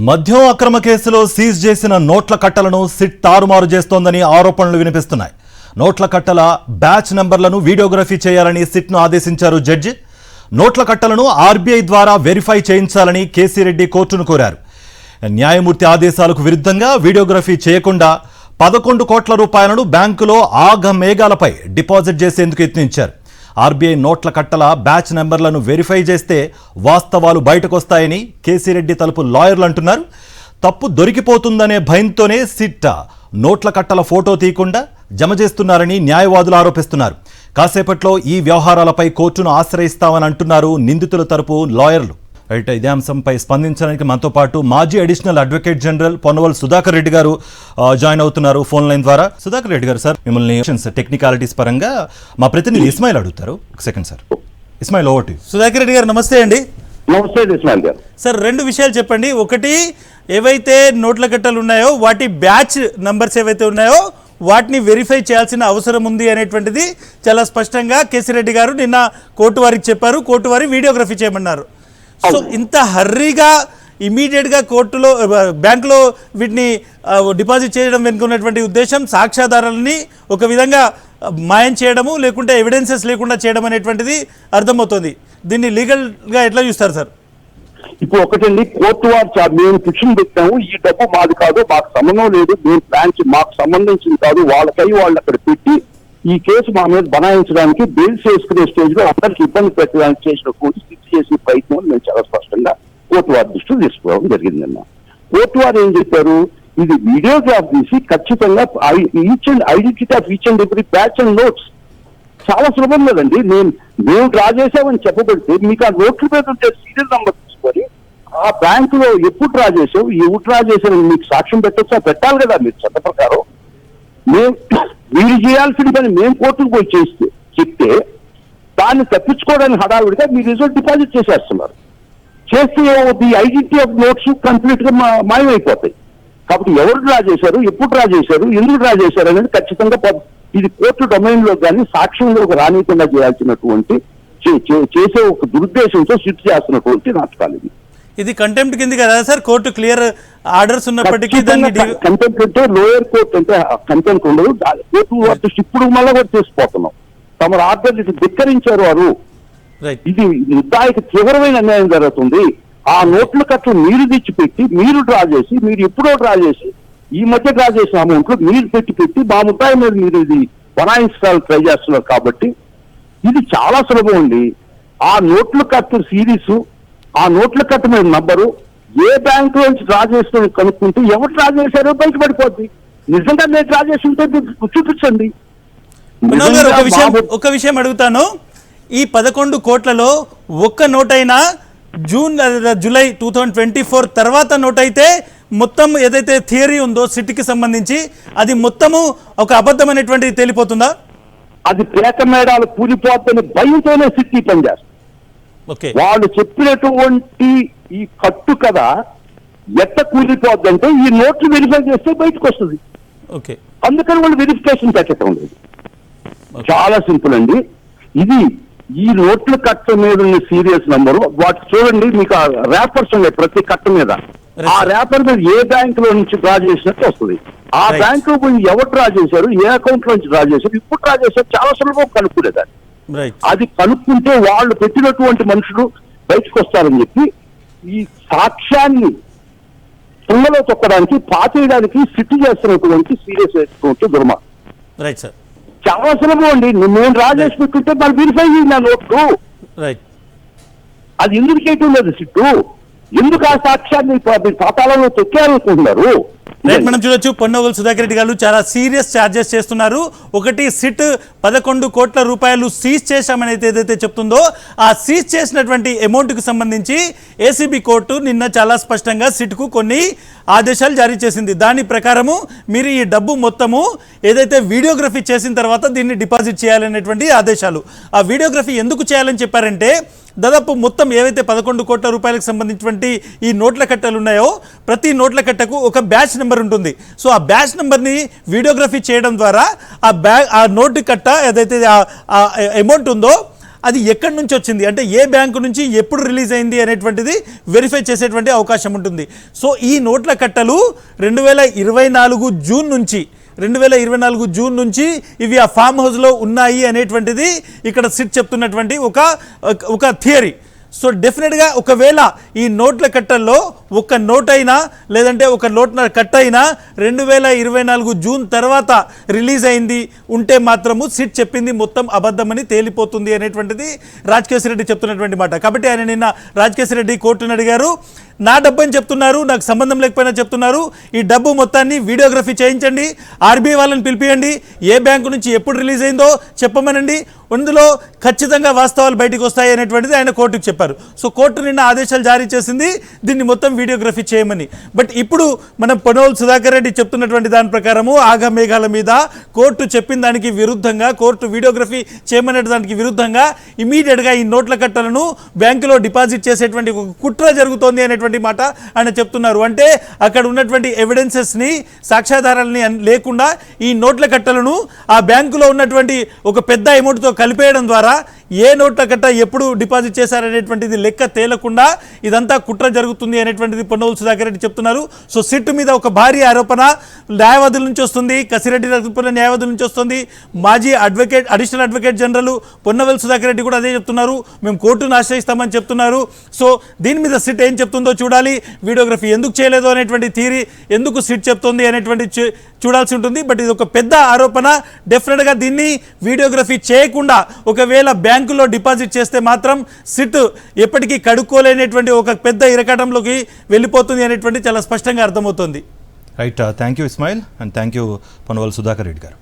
మద్యం అక్రమ కేసులో సీజ్ చేసిన నోట్ల కట్టలను సిట్ తారుమారు చేస్తోందని ఆరోపణలు వినిపిస్తున్నాయి. నోట్ల కట్టల బ్యాచ్ నంబర్లను వీడియోగ్రఫీ చేయాలని సిట్ను ఆదేశించారు జడ్జి. నోట్ల కట్టలను ఆర్బీఐ ద్వారా వెరిఫై చేయించాలని కేసీ రెడ్డి కోర్టును కోరారు. న్యాయమూర్తి ఆదేశాలకు విరుద్ధంగా వీడియోగ్రఫీ చేయకుండా 11 కోట్ల రూపాయలను బ్యాంకులో ఆగమేఘాలపై డిపాజిట్ చేసేందుకు యత్నించారు. ఆర్బీఐ నోట్ల కట్టల బ్యాచ్ నెంబర్లను వెరిఫై చేస్తే వాస్తవాలు బయటకొస్తాయని కేసీ రెడ్డి తరపు లాయర్లు అంటున్నారు. తప్పు దొరికిపోతుందనే భయంతోనే సిట్ నోట్ల కట్టల ఫోటో తీయకుండా జమ చేస్తున్నారని న్యాయవాదులు ఆరోపిస్తున్నారు. కాసేపట్లో ఈ వ్యవహారాలపై కోర్టును ఆశ్రయిస్తామని అంటున్నారు నిందితుల తరపు లాయర్లు. రైట్, ఇదే అంశంపై స్పందించడానికి మనతో పాటు మాజీ additional advocate general Ponnavolu Sudhakar Reddy గారు జాయిన్ అవుతున్నారు ఫోన్ లైన్ ద్వారా. సుధాకర్ రెడ్డి గారు, సార్ మిమ్మల్ని టెక్నికాలిటీస్ పరంగా మా ప్రతినిధి ఇస్మాయిల్ అడుగుతారు. ఒక second sir. Ismail, over to you. Sudhakar Reddy గారు నమస్తే అండి. నమస్తే ఇస్మాయిల్ గారు. సార్, 2 విషయాలు చెప్పండి. ఒకటి, ఏవైతే నోట్ల కట్టలు ఉన్నాయో వాటి బ్యాచ్ నంబర్స్ ఏవైతే ఉన్నాయో వాటిని వెరిఫై చేయాల్సిన అవసరం ఉంది అనేటువంటిది చాలా స్పష్టంగా కేసీ రెడ్డి గారు నిన్న కోర్టు వారికి చెప్పారు. కోర్టు వారి వీడియోగ్రఫీ చేయమన్నారు. సో ఇంత హర్రీగా ఇమీడియట్గా కోర్టులో బ్యాంకులో వీటిని డిపాజిట్ చేయడం వెనుకున్నటువంటి ఉద్దేశం సాక్ష్యాధారాలని ఒక విధంగా మాయం చేయడము, లేకుంటే ఎవిడెన్సెస్ లేకుండా చేయడం అనేటువంటిది అర్థమవుతుంది. దీన్ని లీగల్గా ఎట్లా చూస్తారు సార్? ఇప్పుడు ఒకటండి, కోర్టు వారు మేము పిటిషన్ పెట్టాము, ఈ డబ్బు మాది కాదు, మాకు సంబంధం లేదు, మేము బ్రాంచ్ మాకు సంబంధించింది కాదు, వాళ్ళకై వాళ్ళు అక్కడ పెట్టి ఈ కేసు మా మీద బనాయించడానికి బెయిల్ చేసుకునే స్టేజ్ లో అందరికి ఇబ్బంది పెట్టడానికి చేసినటువంటి స్థితి చేసే ప్రయత్నం మేము చాలా స్పష్టంగా కోర్టు వారి దృష్టిలో తీసుకోవడం జరిగిందన్న. కోర్టు వారు ఏం చెప్పారు, ఇది వీడియోగ్రాఫ్ తీసి ఖచ్చితంగా identity of each and every batch and notes. చాలా సులభం లేదండి. మేము డ్రా చేసామని చెప్పబడితే మీకు ఆ నోట్ల మీద ఉంటే సీరియల్ నంబర్ తీసుకొని ఆ బ్యాంకులో ఎప్పుడు డ్రా చేసావు, ఎవరు డ్రా చేశారని మీకు సాక్ష్యం పెట్టొచ్చా? పెట్టాలి కదా మీరు చట్ట ప్రకారం. మీరు చేయాల్సిన పని మేము కోర్టుకు పోయి చెప్తే దాన్ని తప్పించుకోవడానికి హడావిడిగా మీ రిజల్ట్ డిపాజిట్ చేసేస్తున్నారు. చేస్తే the identity of notes complete గా మాయమైపోతాయి. కాబట్టి ఎవరు డ్రా చేశారు, ఎప్పుడు డ్రా చేశారు, ఎందుకు డ్రా చేశారు అనేది ఖచ్చితంగా ఇది కోర్టు డొమైన్ లో కానీ సాక్ష్యంలోకి రానికుండా చేయాల్సినటువంటి చేసే ఒక దురుద్దేశంతో సిట్ చేస్తున్నటువంటి నాటకాలు ఇది. ఇది కంటెంప్ట్ కింద కదా సార్? కోర్టు క్లియర్ ఆర్డర్స్ ఉన్నప్పటికీ కంటెంప్ట్ అంటే లోయర్ కోర్టు అంటే కంటెంప్ట్ ఉండదు. కోర్టు వాటి ఇప్పుడు మళ్ళీ కూడా చేసిపోతున్నాం. తమ ఆర్డర్ ధిక్కరించారు వారు. ఇది ముద్దాయికి తీవ్రమైన అన్యాయం జరుగుతుంది. ఆ నోట్ల కట్టలు మీరు తెచ్చిపెట్టి మీరు డ్రా చేసి, మీరు ఎప్పుడో డ్రా చేసి, ఈ మధ్య డ్రా చేసిన అమౌంట్లు మీరు పెట్టి మా ముద్దాయి మీద మీరు ఇది బనాయించడానికి ట్రై చేస్తున్నారు. కాబట్టి ఇది చాలా సులభం అండి. ఆ నోట్ల కట్టు సిరీస్, ఆ నోట్ల కట్టు మీద నంబరు ఏ బ్యాంకు నుంచి డ్రా చేసిన కనుక్కుంటే ఎవరు డ్రా చేశారో బయటపడిపోద్ది. నిజంగా నేను డ్రా చేసి ఉంటే చూపించండి. ఒక విషయం అడుగుతాను. ఈ 11 కోట్లలో ఒక్క నోటైనా జూలై 2024 తర్వాత నోట్ అయితే మొత్తం ఏదైతే థియరీ ఉందో సిట్కి సంబంధించి అది మొత్తము ఒక అబద్ధమైనటువంటి తేలిపోతుందా? అది పేక మేడాలు కూలిపోద్దని భయంతోనే సిట్ పనిచేస్తారు. వాళ్ళు చెప్పినటువంటి ఈ కట్టు కదా ఎట్ట కూలిపోద్దంటే ఈ నోట్లు వెరిఫై చేస్తే బయటకు వస్తుంది. అందుకని వాళ్ళు వెరిఫికేషన్ పెట్టడం లేదు. చాలా సింపుల్ అండి. ఇది ఈ నోట్ల కట్ట మీద ఉన్న సీరియస్ నంబరు వాటి చూడండి, మీకు ర్యాపర్స్ ఉన్నాయి ప్రతి కట్ట మీద. ఆ ర్యాపర్ మీద ఏ బ్యాంక్ లో నుంచి డ్రా చేసినట్టు వస్తుంది. ఆ బ్యాంక్ లో ఎవరు డ్రా చేశారు, ఏ అకౌంట్ లో నుంచి డ్రా చేశారు, ఇప్పుడు డ్రా చేశారు, చాలా సులభం కనుక్కునేదాన్ని. అది కనుక్కుంటే వాళ్ళు పెట్టినటువంటి మనుషులు బయటకు వస్తారని చెప్పి ఈ సాక్ష్యాన్ని తుంగలో తొక్కడానికి పాతేయడానికి సిట్ చేస్తున్నటువంటి సీరియస్ అయినటువంటి దుర్మార్గం. చాలా సులభం అండి. నేను డ్రా చేసి పెట్టుకుంటే వాళ్ళు వెరిఫై చేయండి ఆ నోట్లు. అది ఎందుకు చేయటం లేదు సిట్టు? ఎందుకు ఆ సాక్ష్యాన్ని పాతాళంలో తొక్కారనుకుంటున్నారు? మనం చూడొచ్చు, పొన్నవల్ సుధాకర్ రెడ్డి గారు చాలా సీరియస్ ఛార్జెస్ చేస్తున్నారు. ఒకటి, సిట్ 11 కోట్ల రూపాయలు సీజ్ చేశామని ఏదైతే చెప్తుందో ఆ సీజ్ చేసినటువంటి అమౌంట్కి సంబంధించి ఏసీబీ కోర్టు నిన్న చాలా స్పష్టంగా సిట్కు కొన్ని ఆదేశాలు జారీ చేసింది. దాని ప్రకారము మీరు ఈ డబ్బు మొత్తము ఏదైతే వీడియోగ్రఫీ చేసిన తర్వాత దీన్ని డిపాజిట్ చేయాలనేటువంటి ఆదేశాలు. ఆ వీడియోగ్రఫీ ఎందుకు చేయాలని చెప్పారంటే దాదాపు మొత్తం ఏవైతే 11 కోట్ల రూపాయలకు సంబంధించినటువంటి ఈ నోట్ల కట్టలు ఉన్నాయో ప్రతి నోట్ల కట్టకు ఒక బ్యాచ్ నెంబర్ ఉంటుంది. సో ఆ బ్యాచ్ నెంబర్ని వీడియోగ్రఫీ చేయడం ద్వారా ఆ నోటు కట్ట ఏదైతే అమౌంట్ ఉందో అది ఎక్కడి నుంచి వచ్చింది అంటే ఏ బ్యాంకు నుంచి ఎప్పుడు రిలీజ్ అయింది అనేటువంటిది వెరిఫై చేసేటువంటి అవకాశం ఉంటుంది. సో ఈ నోట్ల కట్టలు 2024 జూన్ నుంచి ఇవి ఆ ఫామ్ హౌస్లో ఉన్నాయి అనేటువంటిది ఇక్కడ సిట్ చెప్తున్నటువంటి ఒక థియరీ. సో డెఫినెట్గా ఒకవేళ ఈ నోట్ల కట్టల్లో ఒక నోట్ అయినా లేదంటే ఒక నోట్ల కట్ట అయినా 2024 జూన్ తర్వాత రిలీజ్ అయింది ఉంటే మాత్రము సిట్ చెప్పింది మొత్తం అబద్ధమని తేలిపోతుంది అనేటువంటిది రాజకేశ్ రెడ్డి చెప్తున్నటువంటి మాట. కాబట్టి ఆయన నిన్న రాజకేశ్ రెడ్డి కోర్టును అడిగారు, నా డబ్బు అని చెప్తున్నారు, నాకు సంబంధం లేకపోయినా చెప్తున్నారు, ఈ డబ్బు మొత్తాన్ని వీడియోగ్రఫీ చేయించండి, ఆర్బీఐ వాళ్ళని పిలిపియండి, ఏ బ్యాంకు నుంచి ఎప్పుడు రిలీజ్ అయిందో చెప్పమనండి, అందులో ఖచ్చితంగా వాస్తవాలు బయటకు వస్తాయి అనేటువంటిది ఆయన కోర్టుకు చెప్పారు. సో కోర్టు నిన్న ఆదేశాలు జారీ చేసింది దీన్ని మొత్తం వీడియోగ్రఫీ చేయమని. బట్ ఇప్పుడు మనం పొన్నవోలు సుధాకర్ రెడ్డి చెప్తున్నటువంటి దాని ప్రకారము ఆగమేఘాల మీద కోర్టు చెప్పిన దానికి విరుద్ధంగా, కోర్టు వీడియోగ్రఫీ చేయమనే దానికి విరుద్ధంగా ఇమీడియట్గా ఈ నోట్ల కట్టలను బ్యాంకులో డిపాజిట్ చేసేటువంటి ఒక కుట్ర జరుగుతోంది అనేటువంటి మాట ఆయన చెప్తున్నారు. అంటే అక్కడ ఉన్నటువంటి ఎవిడెన్సెస్ని, సాక్ష్యాధారాలని లేకుండా ఈ నోట్ల కట్టలను ఆ బ్యాంకులో ఉన్నటువంటి ఒక పెద్ద అమౌంట్తో కలిపేయడం ద్వారా ఏ నోట్ల కట్ట ఎప్పుడు డిపాజిట్ చేశారనేటువంటిది లెక్క తేలకుండా ఇదంతా కుట్ర జరుగుతుంది అనేటువంటిది పొన్నవోలు సుధాకర్ రెడ్డి చెప్తున్నారు. సో సిట్ మీద ఒక భారీ ఆరోపణ న్యాయవాదుల నుంచి వస్తుంది, కసిరెడ్డి న్యాయవాదుల నుంచి వస్తుంది, మాజీ additional advocate general Ponnavolu Sudhakar Reddy కూడా అదే చెప్తున్నారు, మేము కోర్టును ఆశ్రయిస్తామని చెప్తున్నారు. సో దీని మీద సిట్ ఏం చెప్తుందో చూడాలి, వీడియోగ్రఫీ ఎందుకు చేయలేదు అనేటువంటి థియరీ ఎందుకు సిట్ చెప్తుంది అనేటువంటి చూడాల్సి ఉంటుంది. బట్ ఇది ఒక పెద్ద ఆరోపణ. డెఫినెట్గా దీన్ని వీడియోగ్రఫీ చేయకుండా ఒకవేళ బ్యాంకులో డిపాజిట్ చేస్తే మాత్రం సిట్ ఎప్పటికీ కడుక్కోలేనటువంటి ఒక పెద్ద ఇరకాటంలోకి వెళ్ళిపోతుంది అనేటువంటి చాలా స్పష్టంగా అర్థమవుతుంది. Right, thank you Ismail and thank you Ponnavolu Sudhakar Reddy గారు.